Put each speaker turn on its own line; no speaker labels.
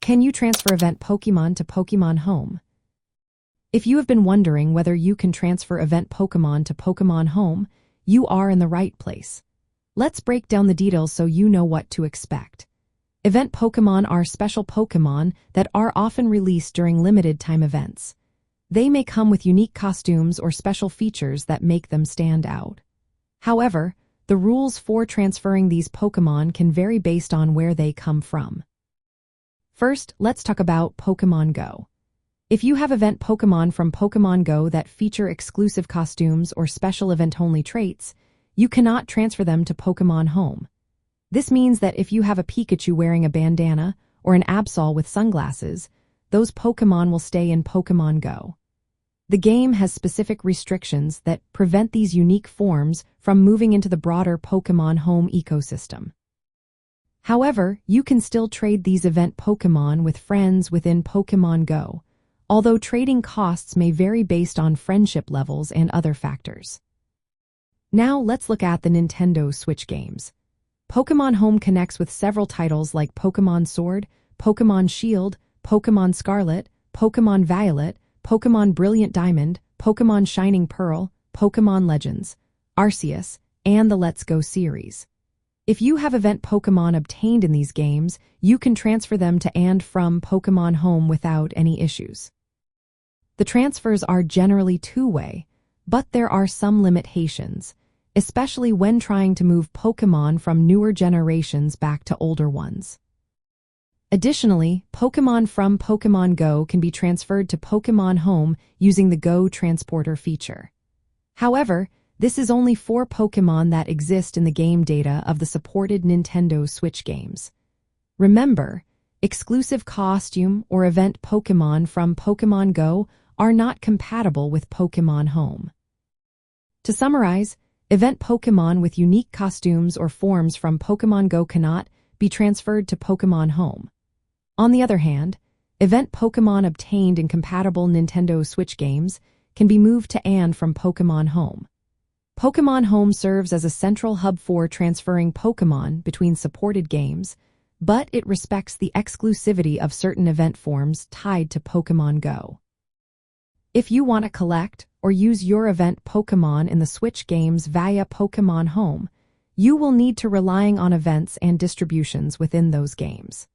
Can you transfer Event Pokémon to Pokémon Home? If you have been wondering whether you can transfer Event Pokémon to Pokémon Home, you are in the right place. Let's break down the details so you know what to expect. Event Pokémon are special Pokémon that are often released during limited-time events. They may come with unique costumes or special features that make them stand out. However, the rules for transferring these Pokémon can vary based on where they come from. First, let's talk about Pokémon GO. If you have event Pokémon from Pokémon GO that feature exclusive costumes or special event-only traits, you cannot transfer them to Pokémon Home. This means that if you have a Pikachu wearing a bandana or an Absol with sunglasses, those Pokémon will stay in Pokémon GO. The game has specific restrictions that prevent these unique forms from moving into the broader Pokémon Home ecosystem. However, you can still trade these event Pokémon with friends within Pokémon GO, although trading costs may vary based on friendship levels and other factors. Now let's look at the Nintendo Switch games. Pokémon Home connects with several titles like Pokémon Sword, Pokémon Shield, Pokémon Scarlet, Pokémon Violet, Pokémon Brilliant Diamond, Pokémon Shining Pearl, Pokémon Legends, Arceus, and the Let's Go series. If you have event Pokémon obtained in these games, you can transfer them to and from Pokémon Home without any issues. The transfers are generally two-way, but there are some limitations, especially when trying to move Pokémon from newer generations back to older ones. Additionally, Pokémon from Pokémon GO can be transferred to Pokémon Home using the Go Transporter feature. However, this is only for Pokémon that exist in the game data of the supported Nintendo Switch games. Remember, exclusive costume or event Pokémon from Pokémon GO are not compatible with Pokémon Home. To summarize, event Pokémon with unique costumes or forms from Pokémon GO cannot be transferred to Pokémon Home. On the other hand, event Pokémon obtained in compatible Nintendo Switch games can be moved to and from Pokémon Home. Pokémon Home serves as a central hub for transferring Pokémon between supported games, but it respects the exclusivity of certain event forms tied to Pokémon GO. If you want to collect or use your event Pokémon in the Switch games via Pokémon Home, you will need to rely on events and distributions within those games.